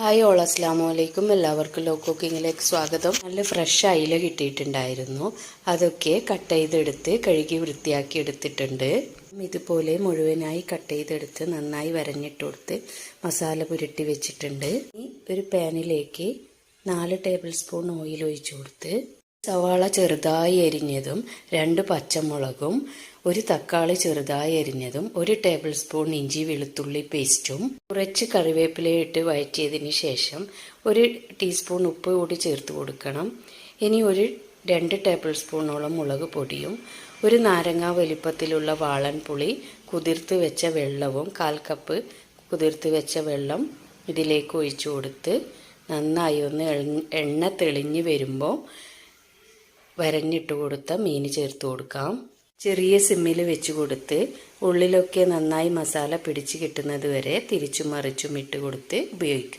Hi all അസ്ലാമു അലൈക്കും. എല്ലാവർക്കും law കുക്കിങ്ങിലേക്ക് സ്വാഗതം. നല്ല ഫ്രഷ് അയില കിട്ടിയിട്ടുണ്ടായിരുന്നു. അതൊക്കെ കട്ട് ചെയ്തെടുത്ത് കഴുകി വൃത്തിയാക്കി എടുത്തിട്ടുണ്ട്. ഇതുപോലെ മുഴുവനായി കട്ട് ചെയ്തെടുത്ത് നന്നായി വരഞ്ഞിട്ട് കൊടുത്ത് മസാല പുരട്ടി വെച്ചിട്ടുണ്ട്. ഇനി ഒരു പാനിലേക്ക് 4 ടേബിൾ സ്പൂൺ ഓയിൽ ഒഴിച്ചു കൊടുത്ത് സവാള ചെറുതായി അരിഞ്ഞതും 2 പച്ചമുളകും 1 തക്കാളി ചെറുതായി അരിഞ്ഞതും 1 ടേബിൾ സ്പൂൺ ഇഞ്ചി വെളുത്തുള്ളി പേസ്റ്റും കുറച്ച് കറിവേപ്പിലയിട്ട് വഴറ്റിയതിന് ശേഷം 1 ടീസ്പൂൺ ഉപ്പ് കൂടി ചേർത്ത് കൊടുക്കണം. ഇനി 2 ടേബിൾ സ്പൂണോളം മുളക് പൊടിയും 1 നാരങ്ങ വലിപ്പത്തിലുള്ള വാളൻ പുളി കുതിർത്ത് വെച്ച വെള്ളവും 1/4 കപ്പ് കുതിർത്ത് വെച്ച വെള്ളം ഇതിലേക്ക് ഒഴിച്ചു കൊടുത്ത് നന്നായി ഒന്ന് എണ്ണ തെളിഞ്ഞ് വരുമ്പോൾ വരഞ്ഞിട്ട് കൊടുത്ത മീൻ ചേർത്ത് കൊടുക്കാം. ചെറിയ സിമ്മിൽ വെച്ച് കൊടുത്ത് ഉള്ളിലൊക്കെ നന്നായി മസാല പിടിച്ച് കിട്ടുന്നത് വരെ തിരിച്ചും മറിച്ചും ഇട്ട് കൊടുത്ത് ഉപയോഗിക്കാം.